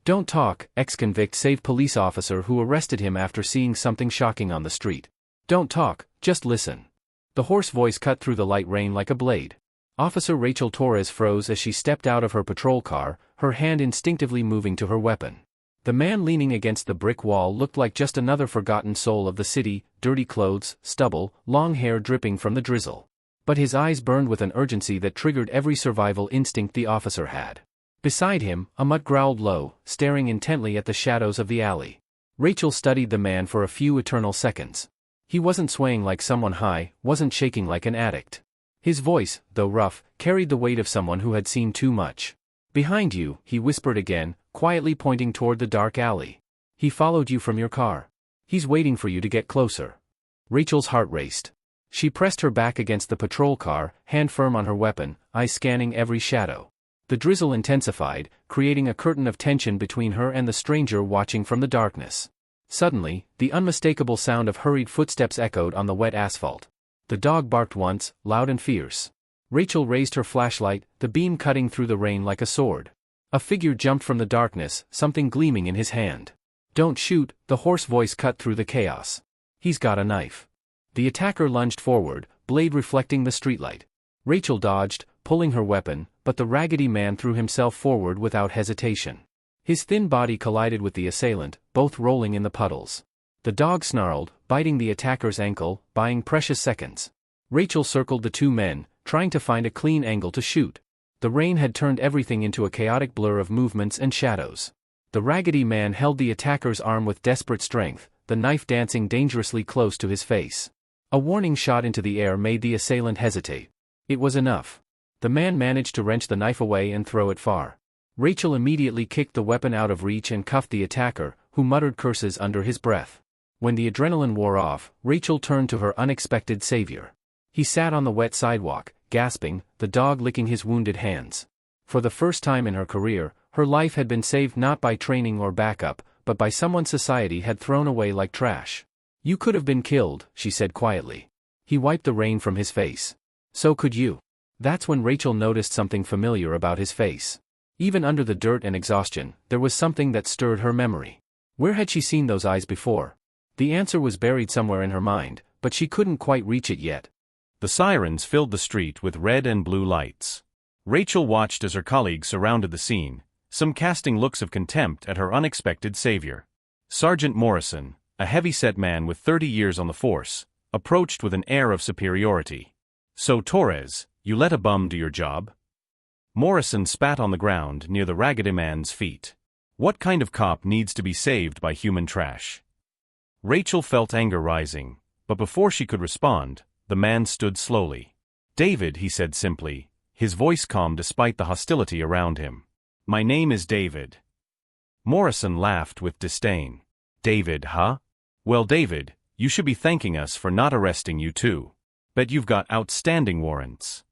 Don't talk, ex-convict saved police officer who arrested him after seeing something shocking on the street. Don't talk, just listen. The hoarse voice cut through the light rain like a blade. Officer Rachel Torres froze as she stepped out of her patrol car, her hand instinctively moving to her weapon. The man leaning against the brick wall looked like just another forgotten soul of the city, dirty clothes, stubble, long hair dripping from the drizzle. But his eyes burned with an urgency that triggered every survival instinct the officer had. Beside him, a mutt growled low, staring intently at the shadows of the alley. Rachel studied the man for a few eternal seconds. He wasn't swaying like someone high, wasn't shaking like an addict. His voice, though rough, carried the weight of someone who had seen too much. Behind you, he whispered again, quietly pointing toward the dark alley. He followed you from your car. He's waiting for you to get closer. Rachel's heart raced. She pressed her back against the patrol car, hand firm on her weapon, eyes scanning every shadow. The drizzle intensified, creating a curtain of tension between her and the stranger watching from the darkness. Suddenly, the unmistakable sound of hurried footsteps echoed on the wet asphalt. The dog barked once, loud and fierce. Rachel raised her flashlight, the beam cutting through the rain like a sword. A figure jumped from the darkness, something gleaming in his hand. Don't shoot, the hoarse voice cut through the chaos. He's got a knife. The attacker lunged forward, blade reflecting the streetlight. Rachel dodged, pulling her weapon, but the raggedy man threw himself forward without hesitation. His thin body collided with the assailant, both rolling in the puddles. The dog snarled, biting the attacker's ankle, buying precious seconds. Rachel circled the two men, trying to find a clean angle to shoot. The rain had turned everything into a chaotic blur of movements and shadows. The raggedy man held the attacker's arm with desperate strength, the knife dancing dangerously close to his face. A warning shot into the air made the assailant hesitate. It was enough. The man managed to wrench the knife away and throw it far. Rachel immediately kicked the weapon out of reach and cuffed the attacker, who muttered curses under his breath. When the adrenaline wore off, Rachel turned to her unexpected savior. He sat on the wet sidewalk, gasping, the dog licking his wounded hands. For the first time in her career, her life had been saved not by training or backup, but by someone society had thrown away like trash. You could have been killed, she said quietly. He wiped the rain from his face. So could you. That's when Rachel noticed something familiar about his face. Even under the dirt and exhaustion, there was something that stirred her memory. Where had she seen those eyes before? The answer was buried somewhere in her mind, but she couldn't quite reach it yet. The sirens filled the street with red and blue lights. Rachel watched as her colleagues surrounded the scene, some casting looks of contempt at her unexpected savior. Sergeant Morrison, a heavy-set man with 30 years on the force, approached with an air of superiority. So Torres, you let a bum do your job? Morrison spat on the ground near the raggedy man's feet. What kind of cop needs to be saved by human trash? Rachel felt anger rising, but before she could respond, the man stood slowly. David, he said simply, his voice calm despite the hostility around him. My name is David. Morrison laughed with disdain. David, huh? Well, David, you should be thanking us for not arresting you too. Bet you've got outstanding warrants.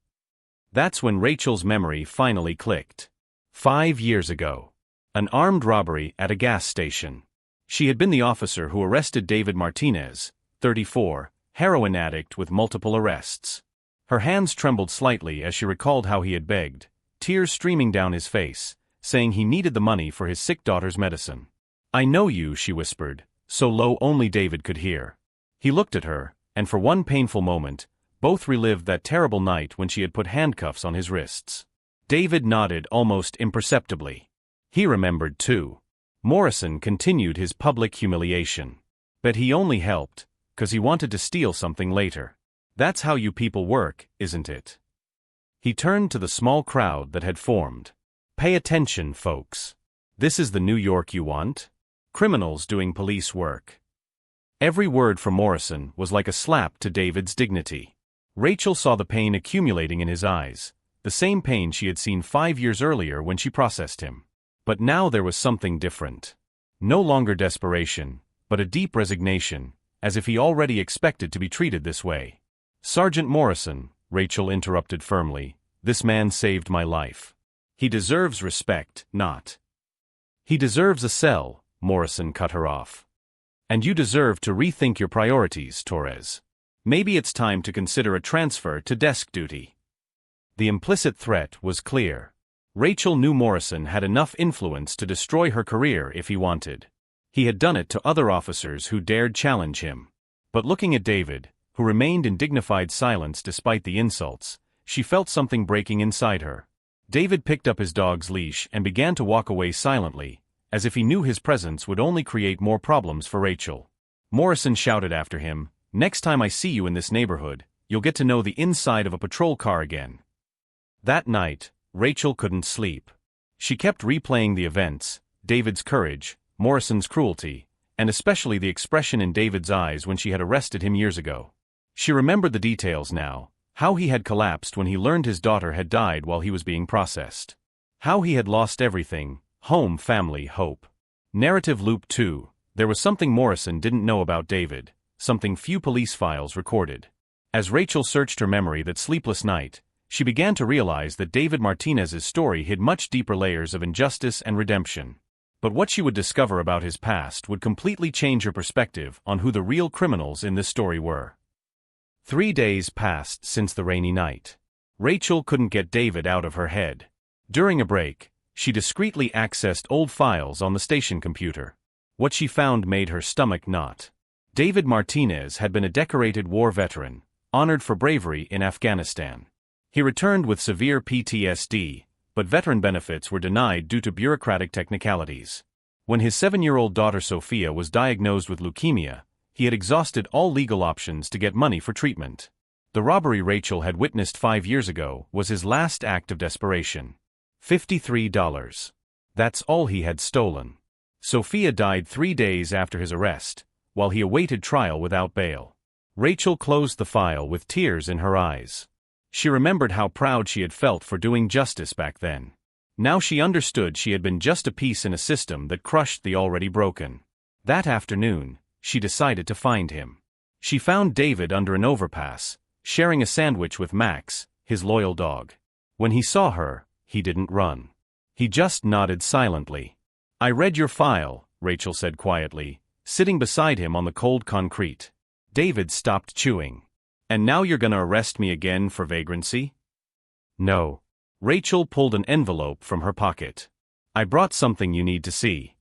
That's when Rachel's memory finally clicked. 5 years ago. An armed robbery at a gas station. She had been the officer who arrested David Martinez, 34, heroin addict with multiple arrests. Her hands trembled slightly as she recalled how he had begged, tears streaming down his face, saying he needed the money for his sick daughter's medicine. I know you, she whispered, so low only David could hear. He looked at her, and for one painful moment, both relived that terrible night when she had put handcuffs on his wrists. David nodded almost imperceptibly. He remembered too. Morrison continued his public humiliation. But he only helped, 'cause he wanted to steal something later. That's how you people work, isn't it? He turned to the small crowd that had formed. Pay attention, folks. This is the New York you want? Criminals doing police work. Every word from Morrison was like a slap to David's dignity. Rachel saw the pain accumulating in his eyes, the same pain she had seen 5 years earlier when she processed him. But now there was something different. No longer desperation, but a deep resignation, as if he already expected to be treated this way. Sergeant Morrison, Rachel interrupted firmly, this man saved my life. He deserves respect, not. He deserves a cell, Morrison cut her off. And you deserve to rethink your priorities, Torres. Maybe it's time to consider a transfer to desk duty. The implicit threat was clear. Rachel knew Morrison had enough influence to destroy her career if he wanted. He had done it to other officers who dared challenge him. But looking at David, who remained in dignified silence despite the insults, she felt something breaking inside her. David picked up his dog's leash and began to walk away silently, as if he knew his presence would only create more problems for Rachel. Morrison shouted after him, "Next time I see you in this neighborhood, you'll get to know the inside of a patrol car again." That night, Rachel couldn't sleep. She kept replaying the events, David's courage, Morrison's cruelty, and especially the expression in David's eyes when she had arrested him years ago. She remembered the details now, how he had collapsed when he learned his daughter had died while he was being processed. How he had lost everything, home, family, hope. Narrative loop 2. There was something Morrison didn't know about David, something few police files recorded. As Rachel searched her memory that sleepless night, she began to realize that David Martinez's story hid much deeper layers of injustice and redemption. But what she would discover about his past would completely change her perspective on who the real criminals in this story were. 3 days passed since the rainy night. Rachel couldn't get David out of her head. During a break, she discreetly accessed old files on the station computer. What she found made her stomach knot. David Martinez had been a decorated war veteran, honored for bravery in Afghanistan. He returned with severe PTSD, but veteran benefits were denied due to bureaucratic technicalities. When his 7-year-old daughter Sophia was diagnosed with leukemia, he had exhausted all legal options to get money for treatment. The robbery Rachel had witnessed 5 years ago was his last act of desperation. $53. That's all he had stolen. Sophia died 3 days after his arrest, while he awaited trial without bail. Rachel closed the file with tears in her eyes. She remembered how proud she had felt for doing justice back then. Now she understood she had been just a piece in a system that crushed the already broken. That afternoon, she decided to find him. She found David under an overpass, sharing a sandwich with Max, his loyal dog. When he saw her, he didn't run. He just nodded silently. "I read your file," Rachel said quietly, sitting beside him on the cold concrete. David stopped chewing. "And now you're gonna arrest me again for vagrancy?" "No." Rachel pulled an envelope from her pocket. "I brought something you need to see."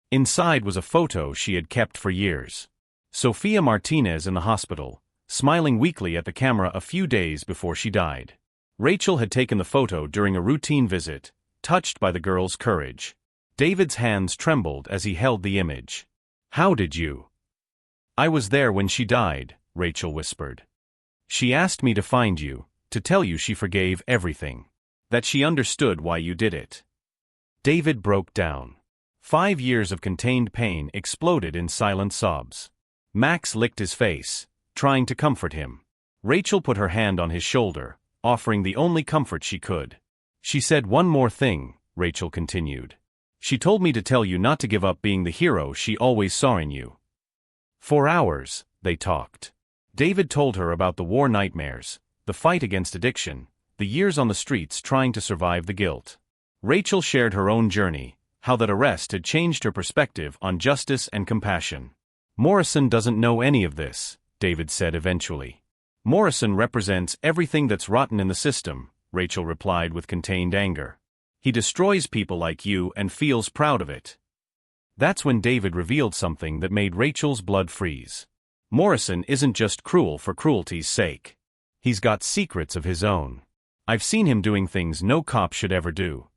Inside was a photo she had kept for years. Sophia Martinez in the hospital, smiling weakly at the camera a few days before she died. Rachel had taken the photo during a routine visit, touched by the girl's courage. David's hands trembled as he held the image. "How did you?" "I was there when she died," Rachel whispered. "She asked me to find you, to tell you she forgave everything. That she understood why you did it." David broke down. 5 years of contained pain exploded in silent sobs. Max licked his face, trying to comfort him. Rachel put her hand on his shoulder, offering the only comfort she could. "She said one more thing," Rachel continued. "She told me to tell you not to give up being the hero she always saw in you." For hours, they talked. David told her about the war nightmares, the fight against addiction, the years on the streets trying to survive the guilt. Rachel shared her own journey, how that arrest had changed her perspective on justice and compassion. "Morrison doesn't know any of this," David said eventually. "Morrison represents everything that's rotten in the system," Rachel replied with contained anger. "He destroys people like you and feels proud of it." That's when David revealed something that made Rachel's blood freeze. Morrison isn't just cruel for cruelty's sake. He's got secrets of his own. I've seen him doing things no cop should ever do.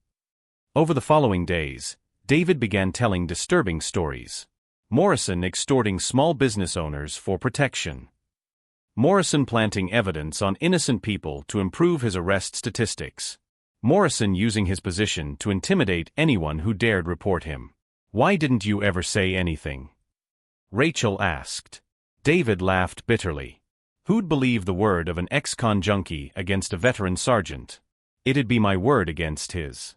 Over the following days, David began telling disturbing stories. Morrison extorting small business owners for protection. Morrison planting evidence on innocent people to improve his arrest statistics. Morrison using his position to intimidate anyone who dared report him. "Why didn't you ever say anything?" Rachel asked. David laughed bitterly. Who'd believe the word of an ex-con junkie against a veteran sergeant? It'd be my word against his.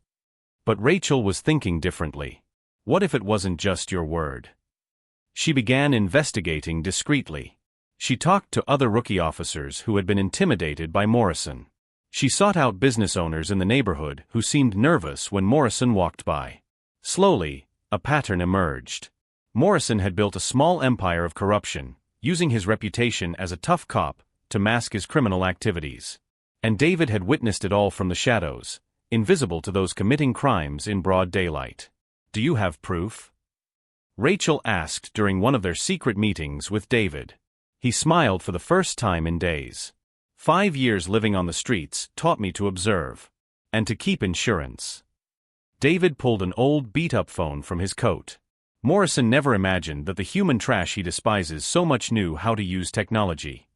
But Rachel was thinking differently. What if it wasn't just your word? She began investigating discreetly. She talked to other rookie officers who had been intimidated by Morrison. She sought out business owners in the neighborhood who seemed nervous when Morrison walked by. Slowly, a pattern emerged. Morrison had built a small empire of corruption, using his reputation as a tough cop to mask his criminal activities. And David had witnessed it all from the shadows, invisible to those committing crimes in broad daylight. Do you have proof? Rachel asked during one of their secret meetings with David. He smiled for the first time in days. 5 years living on the streets taught me to observe. And to keep insurance. David pulled an old beat-up phone from his coat. Morrison never imagined that the human trash he despises so much knew how to use technology.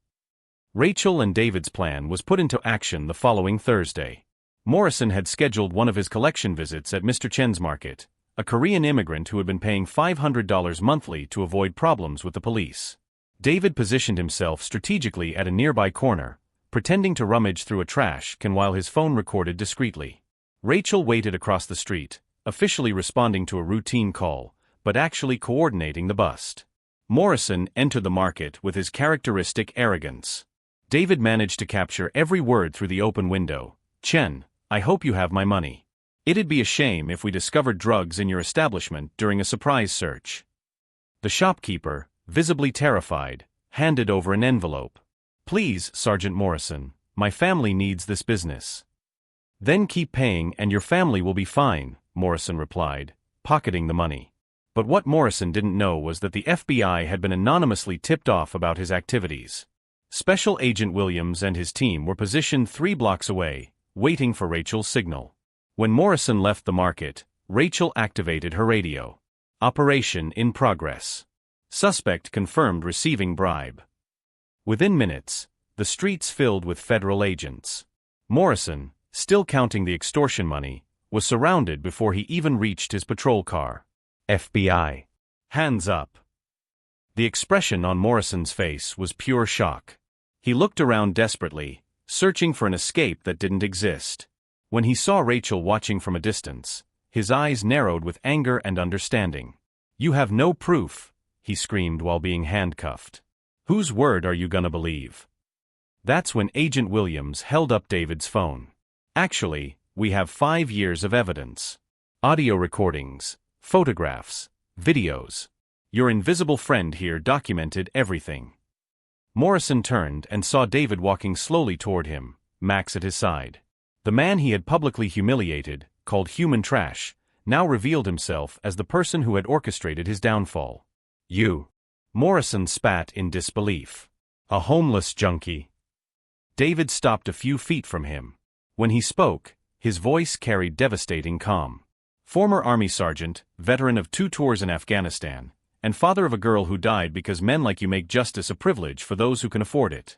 Rachel and David's plan was put into action the following Thursday. Morrison had scheduled one of his collection visits at Mr. Chen's market, a Korean immigrant who had been paying $500 monthly to avoid problems with the police. David positioned himself strategically at a nearby corner, pretending to rummage through a trash can while his phone recorded discreetly. Rachel waited across the street, officially responding to a routine call, but actually coordinating the bust. Morrison entered the market with his characteristic arrogance. David managed to capture every word through the open window. "Chen, I hope you have my money. It'd be a shame if we discovered drugs in your establishment during a surprise search." The shopkeeper, visibly terrified, handed over an envelope. "Please, Sergeant Morrison, my family needs this business." "Then keep paying and your family will be fine," Morrison replied, pocketing the money. But what Morrison didn't know was that the FBI had been anonymously tipped off about his activities. Special Agent Williams and his team were positioned 3 blocks away, waiting for Rachel's signal. When Morrison left the market, Rachel activated her radio. "Operation in progress. Suspect confirmed receiving bribe." Within minutes, the streets filled with federal agents. Morrison, still counting the extortion money, was surrounded before he even reached his patrol car. "FBI. Hands up." The expression on Morrison's face was pure shock. He looked around desperately, searching for an escape that didn't exist. When he saw Rachel watching from a distance, his eyes narrowed with anger and understanding. "You have no proof," he screamed while being handcuffed. "Whose word are you gonna believe?" That's when Agent Williams held up David's phone. "Actually, we have 5 years of evidence. Audio recordings, photographs, videos. Your invisible friend here documented everything." Morrison turned and saw David walking slowly toward him, Max at his side. The man he had publicly humiliated, called human trash, now revealed himself as the person who had orchestrated his downfall. "You." Morrison spat in disbelief. "A homeless junkie." David stopped a few feet from him. When he spoke, his voice carried devastating calm. "Former Army sergeant, veteran of 2 tours in Afghanistan, and father of a girl who died because men like you make justice a privilege for those who can afford it."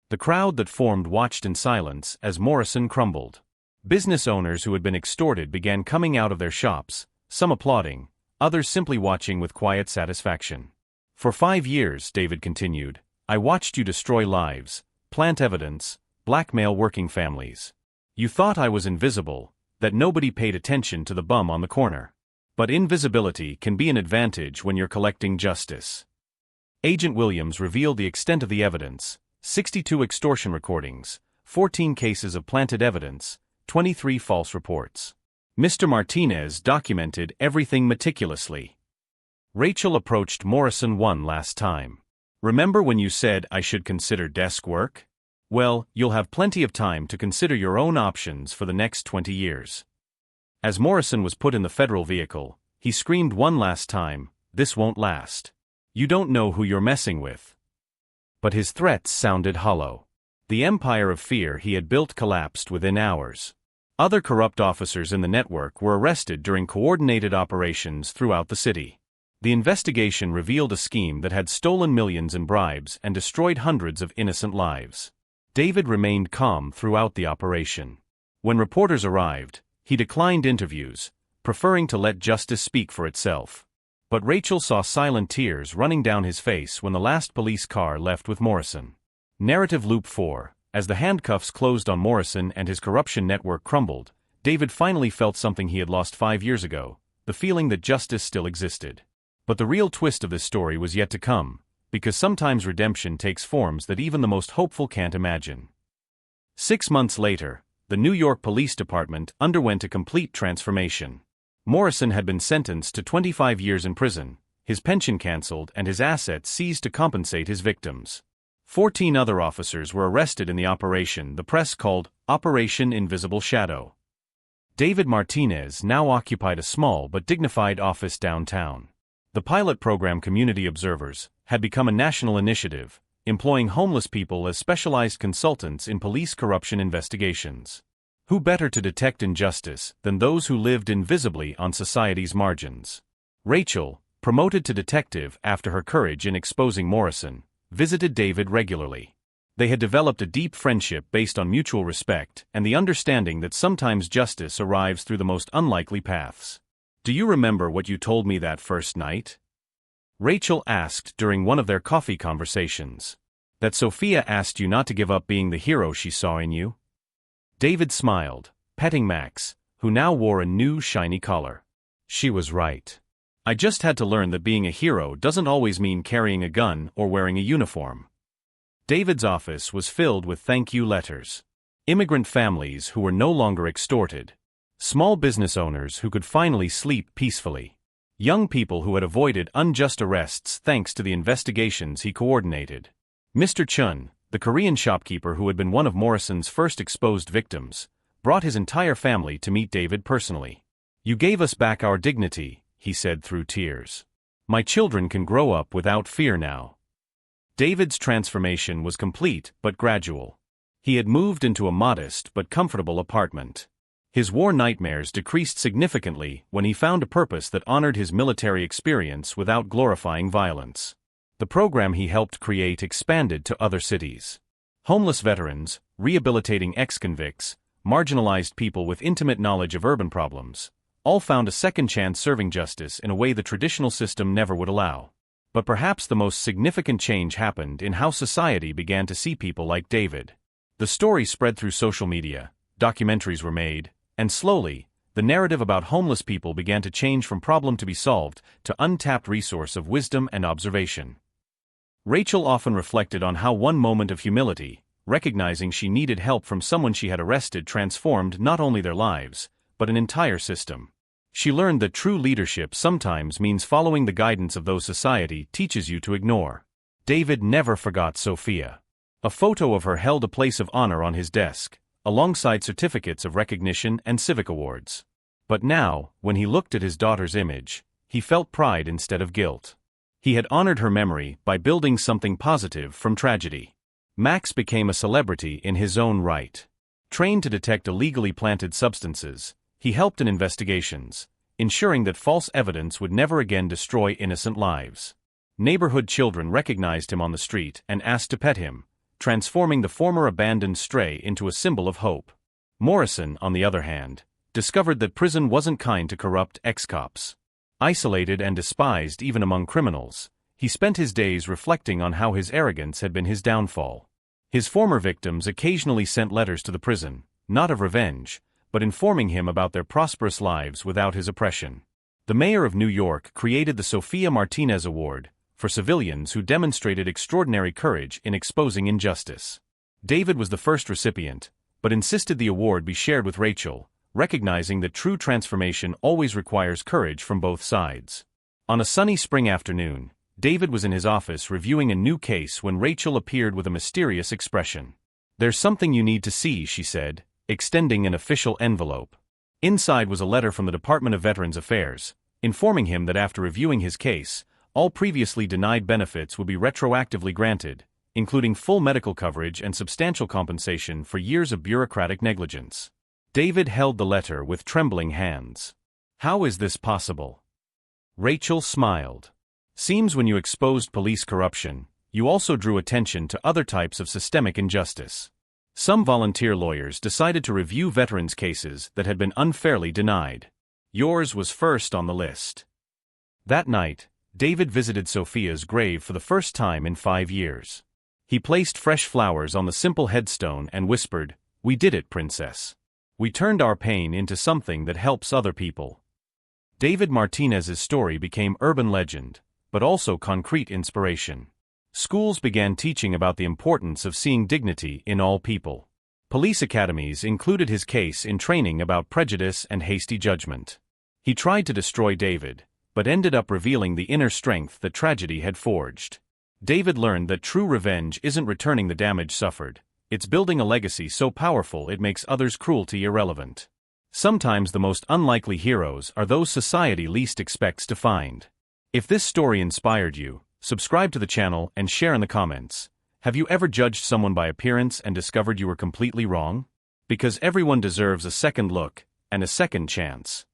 The crowd that formed watched in silence as Morrison crumbled. Business owners who had been extorted began coming out of their shops, some applauding, others simply watching with quiet satisfaction. "For 5 years," David continued, "I watched you destroy lives, plant evidence, blackmail working families. You thought I was invisible, that nobody paid attention to the bum on the corner. But invisibility can be an advantage when you're collecting justice." Agent Williams revealed the extent of the evidence: 62 extortion recordings, 14 cases of planted evidence, 23 false reports. Mr. Martinez documented everything meticulously. Rachel approached Morrison one last time. "Remember when you said I should consider desk work? Well, you'll have plenty of time to consider your own options for the next 20 years. As Morrison was put in the federal vehicle, he screamed one last time, "This won't last. You don't know who you're messing with." But his threats sounded hollow. The empire of fear he had built collapsed within hours. Other corrupt officers in the network were arrested during coordinated operations throughout the city. The investigation revealed a scheme that had stolen millions in bribes and destroyed hundreds of innocent lives. David remained calm throughout the operation. When reporters arrived, he declined interviews, preferring to let justice speak for itself. But Rachel saw silent tears running down his face when the last police car left with Morrison. Narrative Loop 4. As the handcuffs closed on Morrison and his corruption network crumbled, David finally felt something he had lost 5 years ago, the feeling that justice still existed. But the real twist of this story was yet to come, because sometimes redemption takes forms that even the most hopeful can't imagine. 6 months later, the New York Police Department underwent a complete transformation. Morrison had been sentenced to 25 years in prison, his pension cancelled and his assets seized to compensate his victims. 14 other officers were arrested in the operation the press called Operation Invisible Shadow. David Martinez now occupied a small but dignified office downtown. The pilot program Community Observers had become a national initiative, employing homeless people as specialized consultants in police corruption investigations. Who better to detect injustice than those who lived invisibly on society's margins? Rachel, promoted to detective after her courage in exposing Morrison, visited David regularly. They had developed a deep friendship based on mutual respect and the understanding that sometimes justice arrives through the most unlikely paths. "Do you remember what you told me that first night?" Rachel asked during one of their coffee conversations. "That Sophia asked you not to give up being the hero she saw in you?" David smiled, petting Max, who now wore a new shiny collar. "She was right. I just had to learn that being a hero doesn't always mean carrying a gun or wearing a uniform." David's office was filled with thank you letters. Immigrant families who were no longer extorted. Small business owners who could finally sleep peacefully. Young people who had avoided unjust arrests thanks to the investigations he coordinated. Mr. Chun, the Korean shopkeeper who had been one of Morrison's first exposed victims, brought his entire family to meet David personally. "You gave us back our dignity," he said through tears. "My children can grow up without fear now." David's transformation was complete but gradual. He had moved into a modest but comfortable apartment. His war nightmares decreased significantly when he found a purpose that honored his military experience without glorifying violence. The program he helped create expanded to other cities. Homeless veterans, rehabilitating ex-convicts, marginalized people with intimate knowledge of urban problems, all found a second chance serving justice in a way the traditional system never would allow. But perhaps the most significant change happened in how society began to see people like David. The story spread through social media, documentaries were made, and slowly, the narrative about homeless people began to change from problem to be solved to untapped resource of wisdom and observation. Rachel often reflected on how one moment of humility, recognizing she needed help from someone she had arrested, transformed not only their lives, but an entire system. She learned that true leadership sometimes means following the guidance of those society teaches you to ignore. David never forgot Sophia. A photo of her held a place of honor on his desk, alongside certificates of recognition and civic awards. But now, when he looked at his daughter's image, he felt pride instead of guilt. He had honored her memory by building something positive from tragedy. Max became a celebrity in his own right. Trained to detect illegally planted substances, he helped in investigations, ensuring that false evidence would never again destroy innocent lives. Neighborhood children recognized him on the street and asked to pet him, transforming the former abandoned stray into a symbol of hope. Morrison, on the other hand, discovered that prison wasn't kind to corrupt ex-cops. Isolated and despised even among criminals, he spent his days reflecting on how his arrogance had been his downfall. His former victims occasionally sent letters to the prison, not of revenge, but informing him about their prosperous lives without his oppression. The mayor of New York created the Sophia Martinez Award for civilians who demonstrated extraordinary courage in exposing injustice. David was the first recipient, but insisted the award be shared with Rachel, recognizing that true transformation always requires courage from both sides. On a sunny spring afternoon, David was in his office reviewing a new case when Rachel appeared with a mysterious expression. "There's something you need to see," she said, extending an official envelope. Inside was a letter from the Department of Veterans Affairs, informing him that after reviewing his case, all previously denied benefits would be retroactively granted, including full medical coverage and substantial compensation for years of bureaucratic negligence. David held the letter with trembling hands. "How is this possible?" Rachel smiled. "Seems when you exposed police corruption, you also drew attention to other types of systemic injustice. Some volunteer lawyers decided to review veterans' cases that had been unfairly denied. Yours was first on the list." That night, David visited Sophia's grave for the first time in 5 years. He placed fresh flowers on the simple headstone and whispered, "We did it, Princess. We turned our pain into something that helps other people." David Martinez's story became urban legend, but also concrete inspiration. Schools began teaching about the importance of seeing dignity in all people. Police academies included his case in training about prejudice and hasty judgment. He tried to destroy David, but ended up revealing the inner strength that tragedy had forged. David learned that true revenge isn't returning the damage suffered, it's building a legacy so powerful it makes others' cruelty irrelevant. Sometimes the most unlikely heroes are those society least expects to find. If this story inspired you, subscribe to the channel and share in the comments. Have you ever judged someone by appearance and discovered you were completely wrong? Because everyone deserves a second look and a second chance.